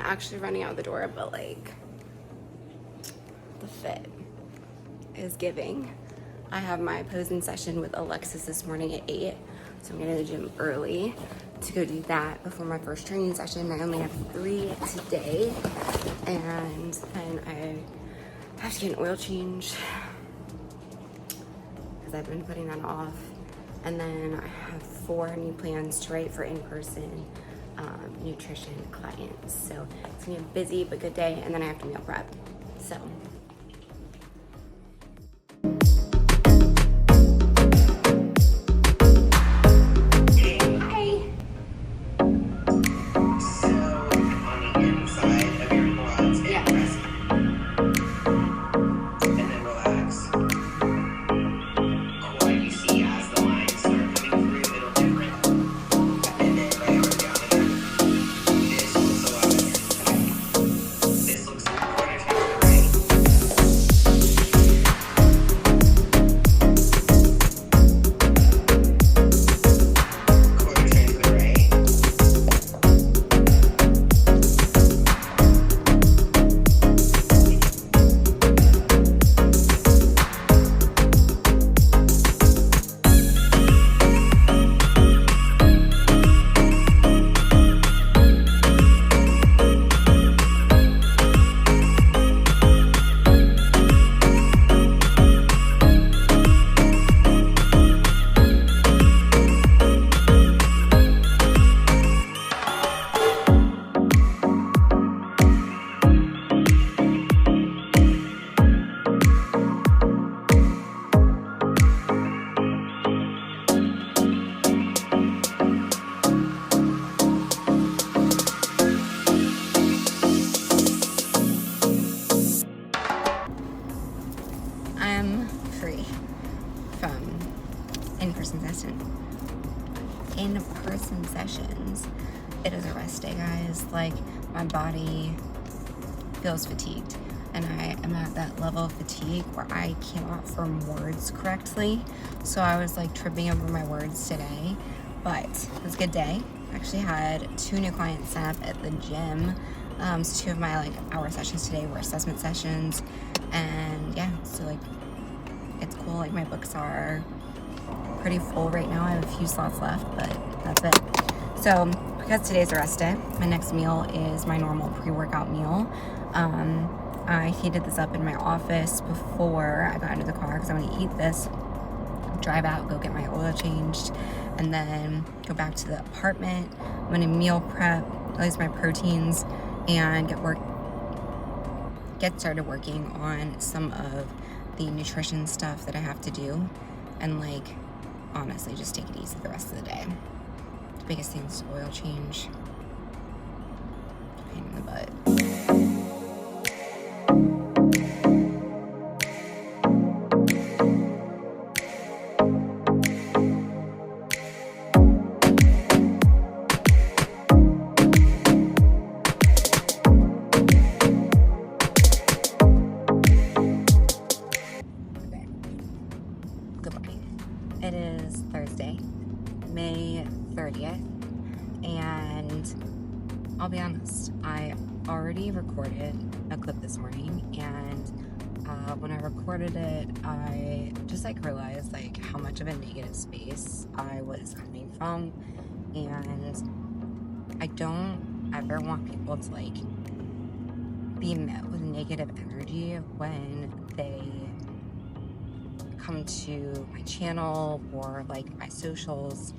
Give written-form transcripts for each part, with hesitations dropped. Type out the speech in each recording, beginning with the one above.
actually running out the door, but like the fit is giving. I have my posing session with Alexis this morning at 8, so I'm going to the gym early to go do that before my first training session. I only have 3 today, and then I have to get an oil change because I've been putting that off. And then I have 4 new plans to write for in-person nutrition clients. So it's gonna be a busy but good day, and then I have to meal prep. So. In-person sessions. It is a rest day, guys. Like, my body feels fatigued, and I am at that level of fatigue where I cannot form words correctly. So I was like tripping over my words today, but it was a good day. I actually had 2 new clients sign up at the gym. So 2 of my like hour sessions today were assessment sessions, and yeah, so like it's cool. Like, my books are pretty full right now. I have a few slots left, but that's it. So because today's a rest day, my next meal is my normal pre-workout meal. I heated this up in my office before I got into the car because I'm going to eat this, drive out, go get my oil changed, and then go back to the apartment. I'm going to meal prep, at least my proteins, and get started working on some of the nutrition stuff that I have to do, and like honestly just take it easy the rest of the day. The biggest thing is oil change. Pain in the butt. It is Thursday, May 30th, and I'll be honest, I already recorded a clip this morning, and when I recorded it, I just like realized like how much of a negative space I was coming from, and I don't ever want people to like be met with negative energy when they come to my channel or like my socials.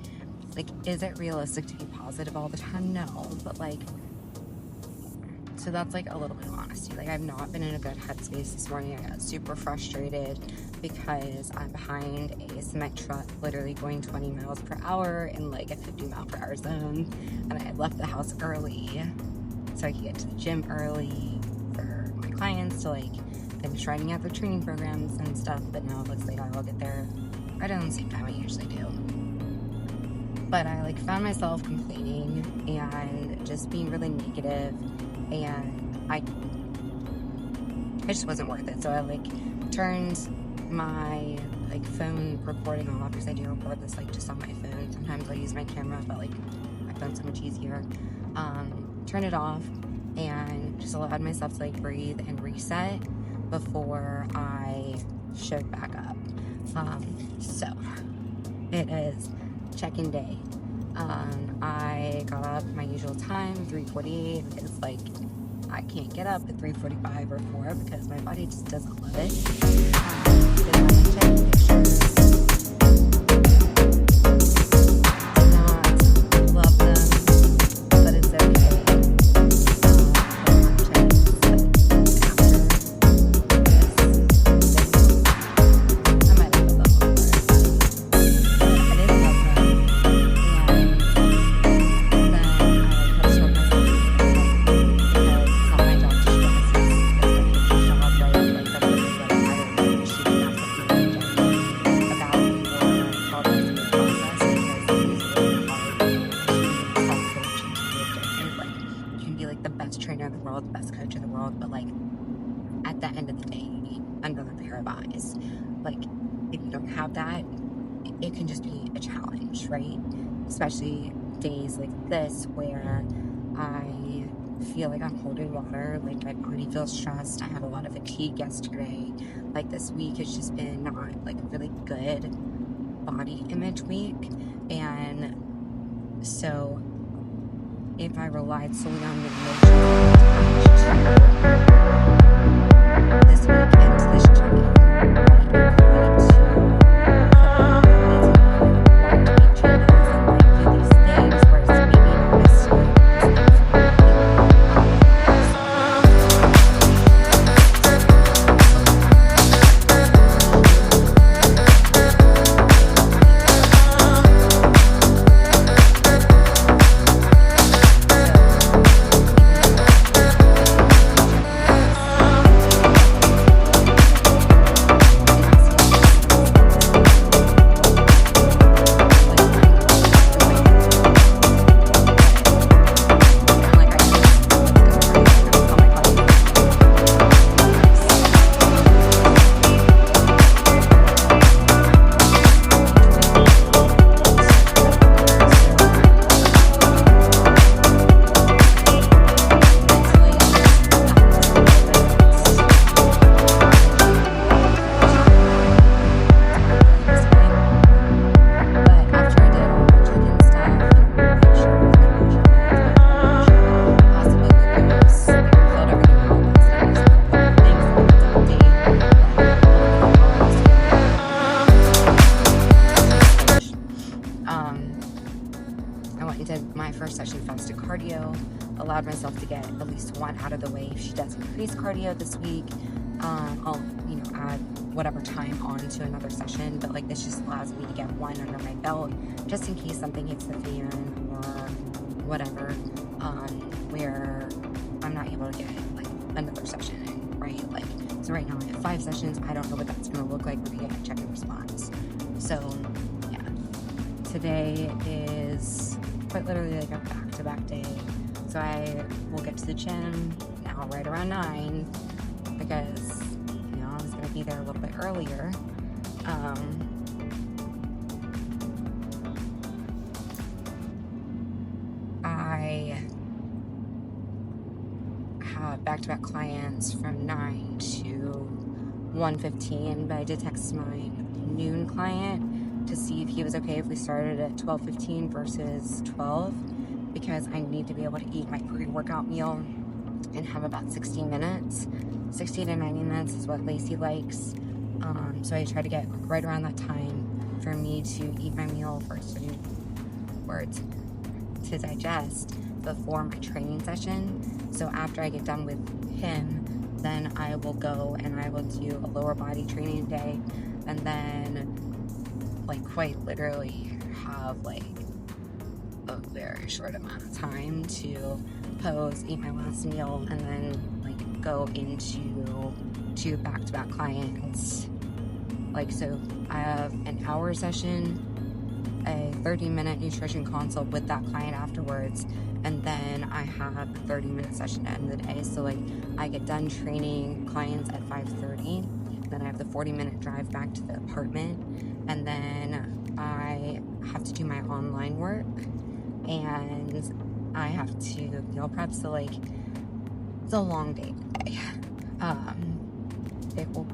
Like, is it realistic to be positive all the time? No, but like, so that's like a little bit of honesty. Like, I've not been in a good headspace this morning. I got super frustrated because I'm behind a cement truck literally going 20 miles per hour in like a 50 mile per hour zone, and I had left the house early so I could get to the gym early for my clients to like finish writing out their training programs and stuff, but now it looks like I will get there right around the same time I usually do. But I like found myself complaining and just being really negative, and I just wasn't worth it. So I like turned my like phone recording off, because I do record this like just on my phone. Sometimes I'll use my camera, but like my phone's so much easier. Turn it off, and just allowed myself to like breathe and reset before I showed back up. So it is check-in day. I got up my usual time, 3:48, because like I can't get up at 3:45 or 4 because my body just doesn't love it. Did my check-in pictures. Not love them, but it's okay. Trainer in the world, the best coach in the world, but like at the end of the day, you need another pair of eyes. Like if you don't have that, it can just be a challenge, right? Especially days like this where I feel like I'm holding water, like my body feels stressed. I had a lot of fatigue yesterday. Like this week has just been not like a really good body image week, and so if I relied solely on the this week into this check-in, my first session fasted cardio, allowed myself to get at least one out of the way. If she does increase cardio this week, I'll add whatever time on to another session, but like this just allows me to get one under my belt just in case something hits the fan or whatever, where I'm not able to get like another session in, right? Like, so right now I have 5 sessions. I don't know what that's going to look like when I get my check-in response. So yeah, today is quite literally like a back-to-back day. So I will get to the gym now right around 9 because I was going to be there a little bit earlier. I have back-to-back clients from 9 to 1:15, but I did text my noon client to see if he was okay if we started at 12:15 versus 12, because I need to be able to eat my pre-workout meal and have about 60 minutes. 60 to 90 minutes is what Lacey likes. So I try to get right around that time for me to eat my meal first to digest before my training session. So after I get done with him, then I will go and I will do a lower body training day, and then like quite literally have like a very short amount of time to pose, eat my last meal, and then like go into 2 back-to-back clients. Like, so I have an hour session, a 30-minute nutrition consult with that client afterwards, and then I have a 30-minute session at the end of the day. So like I get done training clients at 5:30, then I have the 40-minute drive back to the apartment, and then I have to do my online work, and I have to meal prep. So like it's a long day today. It will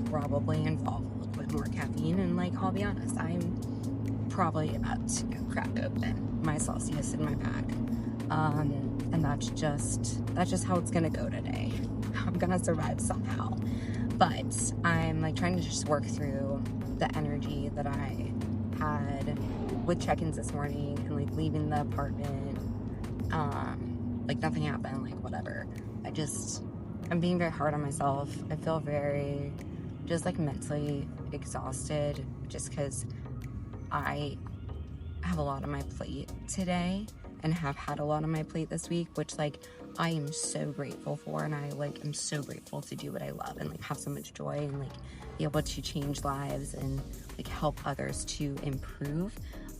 probably involve a little bit more caffeine, and like, I'll be honest, I'm probably about to crack open my Celsius in my bag. And that's just how it's gonna go today. I'm gonna survive somehow. But I'm like trying to just work through the energy that I had with check-ins this morning and like leaving the apartment. Like nothing happened, like whatever. I'm being very hard on myself. I feel very just like mentally exhausted just because I have a lot on my plate today and have had a lot on my plate this week, which like I am so grateful for, and I like am so grateful to do what I love and like have so much joy and like be able to change lives and like help others to improve.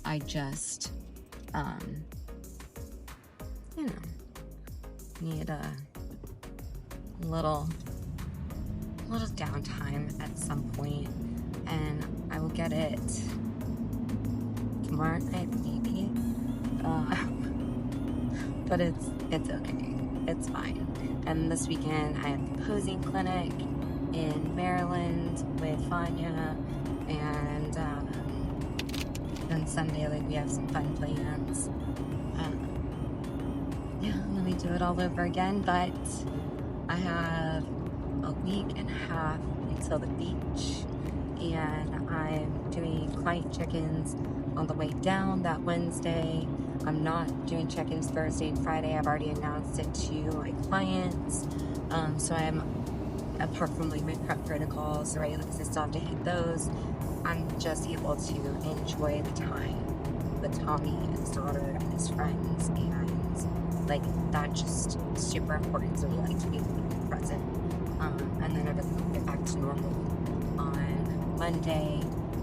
I just you know, need a little downtime at some point, and I will get it tomorrow night maybe. But it's okay. It's fine. And this weekend I have the posing clinic in Maryland with Fanya, and then Sunday like we have some fun plans. Yeah, let me do it all over again, but I have a week and a half until the beach, and I'm doing client check-ins on the way down that Wednesday. I'm not doing check-ins Thursday and Friday. I've already announced it to my clients. So I'm, apart from like my prep protocols, right, because I still have to hit those, I'm just able to enjoy the time with Tommy and his daughter and his friends, and like that's just super important to me, like to be able to be present. And then everything will get back to normal on Monday,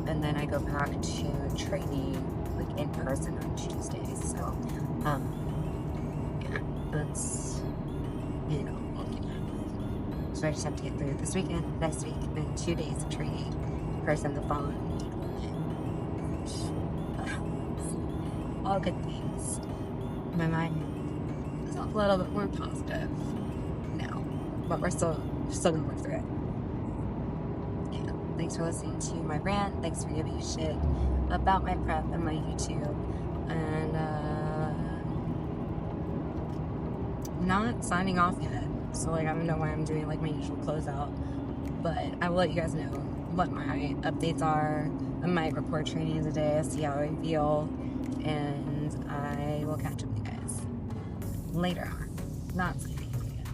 and then I go back to training like in person on Tuesday. So yeah, that's, you know, so I just have to get through this weekend, next week, and then 2 days of training in person the following week. All good things. My mind is a little bit more positive now, but we're still gonna work through it. Yeah. Thanks for listening to my rant. Thanks for giving a shit about my prep and my YouTube. And not signing off yet. So like I don't know why I'm doing like my usual closeout, but I will let you guys know what my updates are. I might record trainings a day, see how I feel, and I will catch up with you guys later on. Not signing off yet.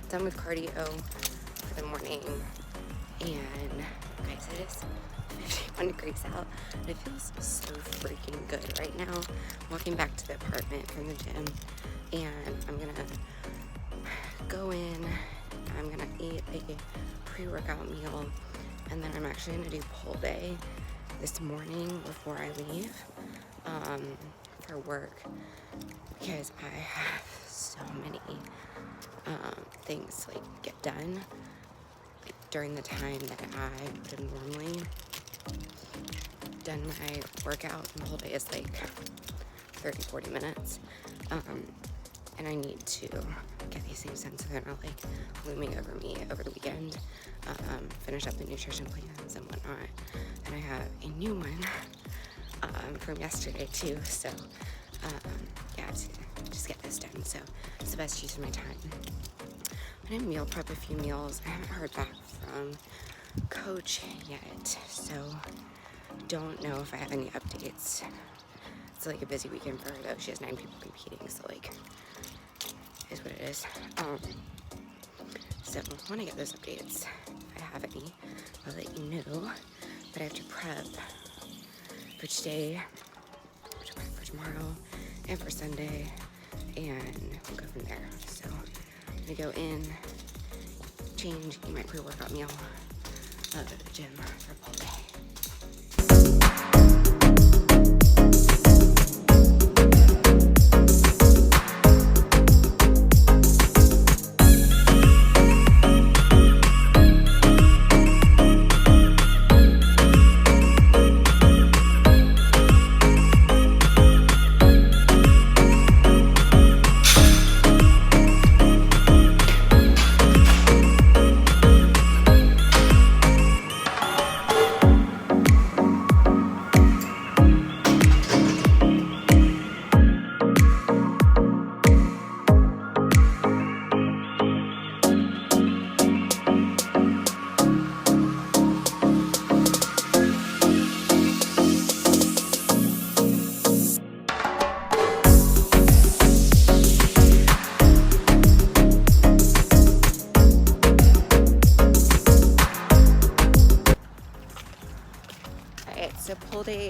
Done with cardio for the morning, and guys, it is 51 degrees out, and it feels so freaking good right now. Walking back to the apartment from the gym, and I'm gonna go in, I'm gonna eat a pre-workout meal, and then I'm actually gonna do pull day this morning before I leave for work, because I have so many things to like get done like, during the time that I would have normally done my workout. And the whole day is like 30-40 minutes, and I need to get these things done so they're not like looming over me over the weekend. Finish up the nutrition plans and whatnot, and I have a new one from yesterday too, so yeah, I have to just get this done. So it's the best use of my time. I'm gonna meal prep a few meals. I haven't heard back from Coach yet, so don't know if I have any updates. It's like a busy weekend for her though. She has 9 people competing, so like, it is what it is. So when I get those updates, if I have any, I'll let you know. But I have to prep for today, for tomorrow, and for Sunday, and we'll go from there. So I'm gonna go in, change, eat my pre-workout meal, go to the gym for a full day.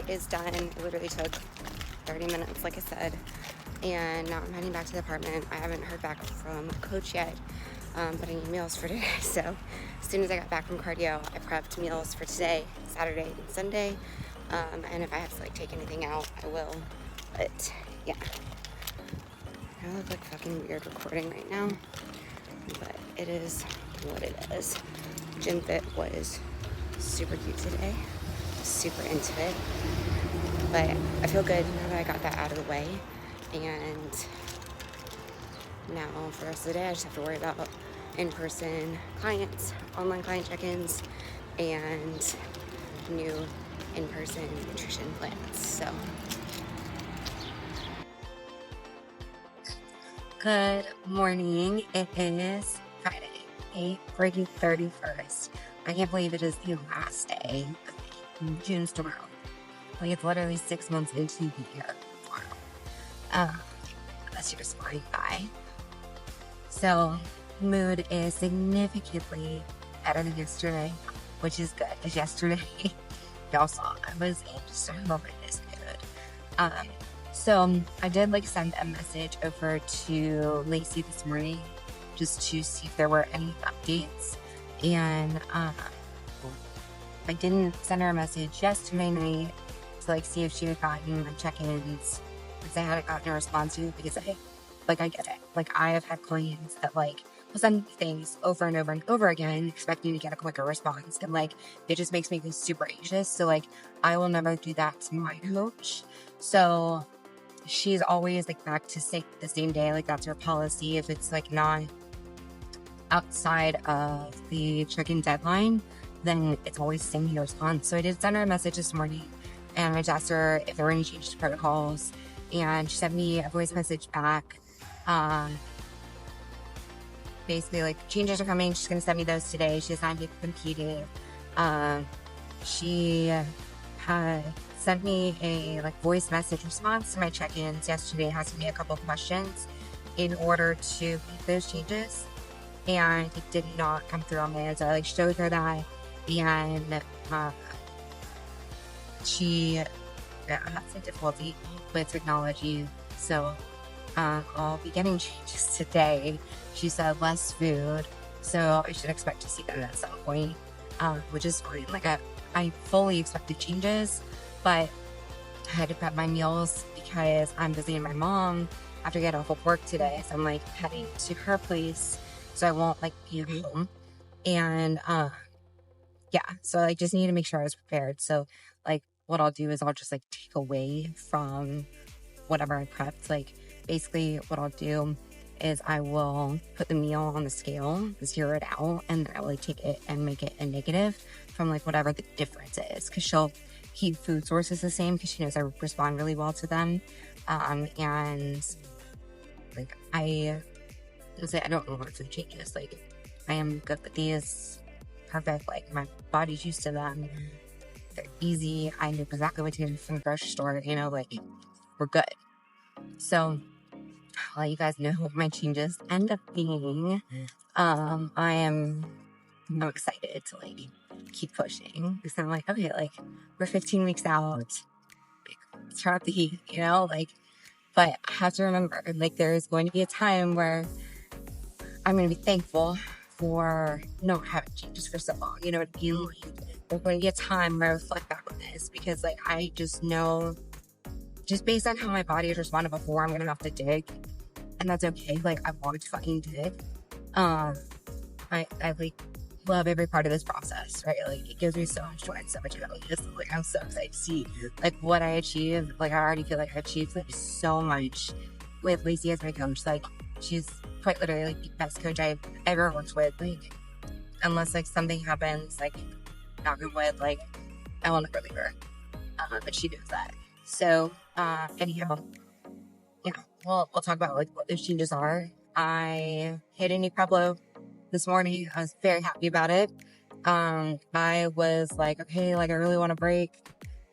is done. It literally took 30 minutes, like I said. And now I'm heading back to the apartment. I haven't heard back from Coach yet, but I need meals for today. So as soon as I got back from cardio, I prepped meals for today, Saturday, and Sunday. And if I have to like take anything out, I will. But yeah, I look like fucking weird recording right now, but it is what it is. Gym Fit was super cute today, super into it, but I feel good now that I got that out of the way. And now for the rest of the day, I just have to worry about in-person clients, online client check-ins, and new in-person nutrition plans. So good morning. It is Friday, April 31st. I can't believe it is the last day of June's tomorrow. Like, it's literally 6 months into the year. That's just flying by. So, mood is significantly better than yesterday, which is good. Because yesterday, y'all saw I was in just a horrendous mood. So I did like send a message over to Lacey this morning just to see if there were any updates. And I didn't send her a message yesterday night to like see if she had gotten my check-ins, because I hadn't gotten a response to it, because I get it. Like, I have had clients that like will send things over and over and over again expecting to get a quicker response, and like it just makes me feel super anxious. So like I will never do that to my coach. So she's always like back to say the same day. Like, that's her policy. If it's like not outside of the check-in deadline, then it's always the same response. So I did send her a message this morning, and I just asked her if there were any changes to protocols, and she sent me a voice message back. Basically, like, changes are coming. She's going to send me those today. She assigned me to competing. She had sent me a like voice message response to my check-ins yesterday, asking me a couple of questions in order to make those changes, and it did not come through on my end. So I like showed her that, and she had some difficulty with technology. So I'll be getting changes today. She said less food, so I should expect to see them at some point, which is fine. Like, I fully expected changes, but I had to prep my meals because I'm visiting my mom after I get off of work today. So I'm like heading to her place, so I won't like be home. And yeah, so I just need to make sure I was prepared. So like what I'll do is I'll just like take away from whatever I prepped. Like, basically what I'll do is I will put the meal on the scale, zero it out, and then I will like take it and make it a negative from like whatever the difference is, because she'll keep food sources the same because she knows I respond really well to them. And like I don't know what food changes. Like, I am good with these, perfect. Like, my body's used to them. They're easy. I know exactly what to get from the grocery store. You know, like, we're good. So I'll let you guys know what my changes end up being. I'm excited to like keep pushing, because I'm like, okay, like, we're 15 weeks out. Let's turn up the heat, you know, like. But I have to remember, like, there's going to be a time where I'm going to be thankful for not having changes for so long. You know what I mean? Like, there's going to be a time where I reflect back on this, because like I just know, just based on how my body has responded before, I'm going to have to dig. And that's okay. Like, I want to fucking dig. I like love every part of this process, right? Like, it gives me so much joy and so much happiness. Like, I'm so excited to see like what I achieved. Like, I already feel like I achieved like so much with Lacey as my coach. Like, she's quite literally like the best coach I've ever worked with. Like, unless like something happens, like, knock on wood, like, I will never leave her. But she knows that. So anyhow, yeah, we'll talk about like what those changes are. I hit a new prep low this morning. I was very happy about it. I was like, okay, like, I really want to break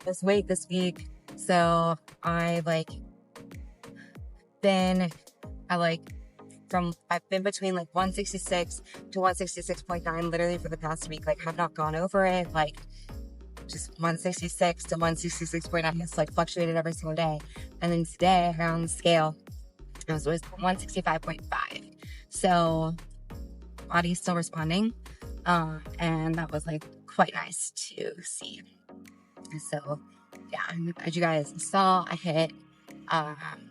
this weight this week. So I've been between like 166 to 166.9 literally for the past week. Like, have not gone over it. Like, just 166 to 166.9. It's like fluctuated every single day. And then today I got on the scale, it was 165.5. So body's still responding. And that was like quite nice to see. So yeah, as you guys saw, I hit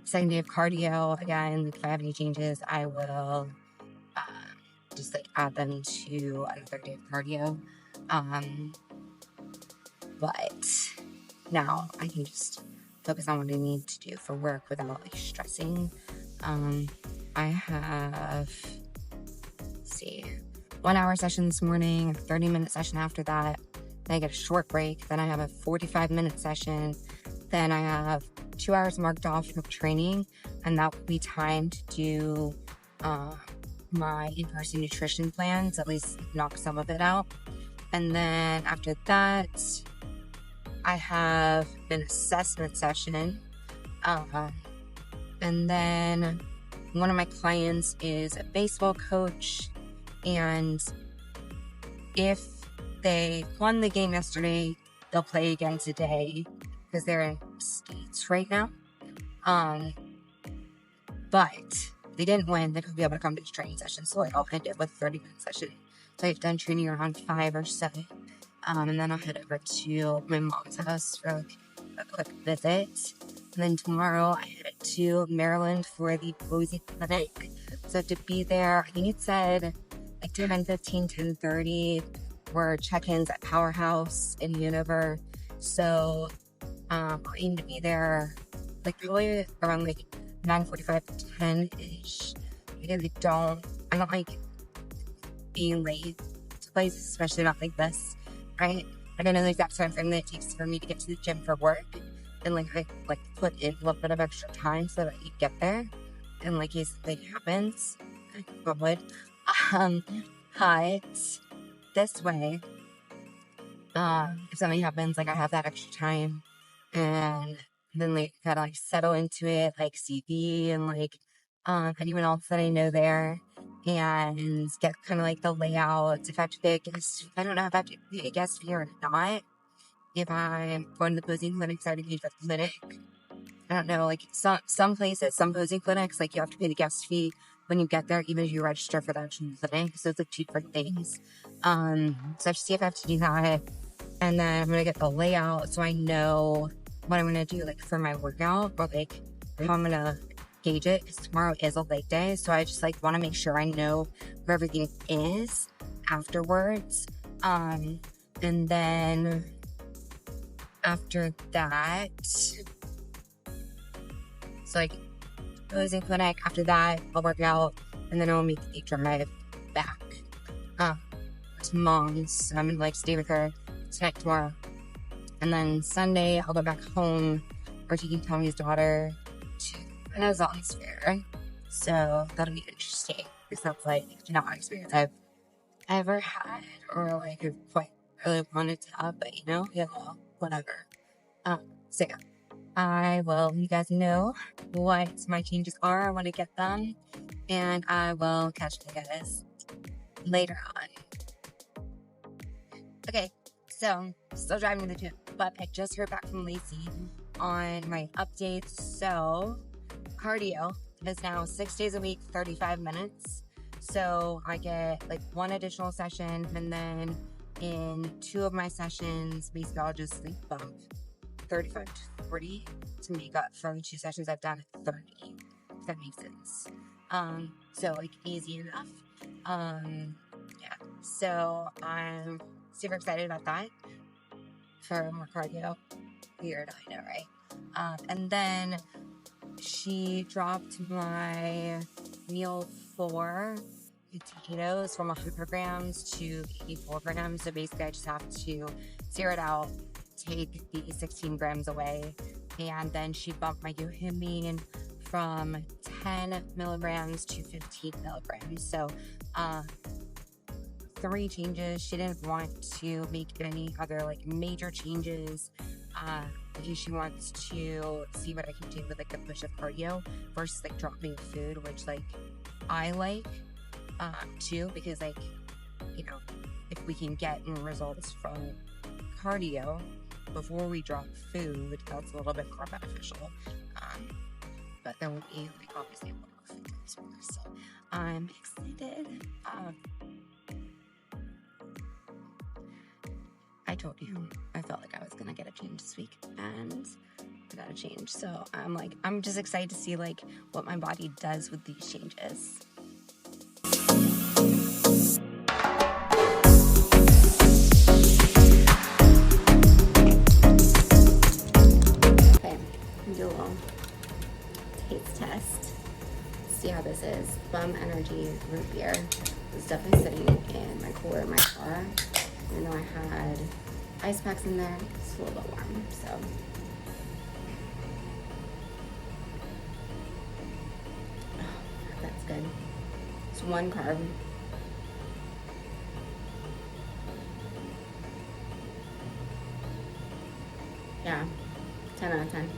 second day of cardio again. If I have any changes, I will just like add them to another day of cardio. But now I can just focus on what I need to do for work without like stressing. I have, let's see, 1 hour session this morning, a 30-minute session after that. Then I get a short break. Then I have a 45-minute session. Then I have 2 hours marked off for training, and that will be time to do my in-person nutrition plans, at least knock some of it out. And then after that, I have an assessment session. And then one of my clients is a baseball coach, and if they won the game yesterday, they'll play again today because they're in states right now. But they didn't win, they could be able to come to the training session. So I'll end it with a 30-minute session. So I've done training around 5 or 7. And then I'll head over to my mom's house for a quick visit. And then tomorrow I head to Maryland for the Posey Clinic. So I have to be there, I think it said like 10:15, 10:30 were check-ins at Powerhouse in Hanover. So I aim to be there like really around like 9:45 to 10-ish. Because I don't like being late to places, especially not like this, right? I don't know the exact time frame that it takes for me to get to the gym for work. And like I like put in a little bit of extra time so that I get there. And like case something happens, I would. But this way, if something happens, like I have that extra time, and then like gotta like settle into it, like CV and like anyone else that I know there, and get kind of like the layout. If I have to pay a guest, I don't know if I have to pay a guest fee or not. If I'm going to the posing clinics, I already paid for the clinic. I don't know, like some places, some posing clinics, like you have to pay the guest fee when you get there, even if you register for the actual clinic. So it's like 2 different things. So I have to see if I have to do that. And then I'm gonna get the layout so I know what I'm gonna do like for my workout, or like how I'm gonna gauge it, because tomorrow is a leg day. So I just like want to make sure I know where everything is afterwards. And then after that, so like posing clinic, after that I'll work out, and then I'll make the drive back to mom's. So I'm gonna like stay with her tonight, tomorrow, and then Sunday I'll go back home. We're taking Tommy's daughter to a Renaissance fair, so that'll be interesting because that's like not an experience I've ever had, or like I've quite really wanted to have, but whatever. So yeah, I will let you guys know what my changes are when I get them, and I will catch you guys later on. Okay, so still driving to the gym, but I just heard back from Lacey on my updates. So cardio is now 6 days a week, 35 minutes. So I get like 1 additional session, and then in 2 of my sessions, basically I'll just like bump 35 to 40 to make up for the 2 sessions I've done at 30, if that makes sense. So like easy enough. Yeah, so I'm super excited about that for more cardio. Weird, I know, right? And then she dropped my meal 4 potatoes from 100 grams to 84 grams. So basically I just have to zero it out, take the 16 grams away, and then she bumped my yohimine from 10 milligrams to 15 milligrams. So 3 changes. She didn't want to make any other like major changes because she wants to see what I can do with like a push of cardio versus like dropping food, which like I like too, because like if we can get results from cardio before we drop food, that's a little bit more beneficial. But there will be, like, obviously a little more food as well. So I'm excited. I told you I felt like I was gonna get a change this week, and I got a change. So I'm just excited to see like what my body does with these changes. Okay, do a little taste test. See how this is. Bum Energy root beer. It's definitely sitting in my cooler in my car. I know I had ice packs in there. It's a little bit warm, so. Oh, that's good. It's 1 carb. Yeah, 10 out of 10.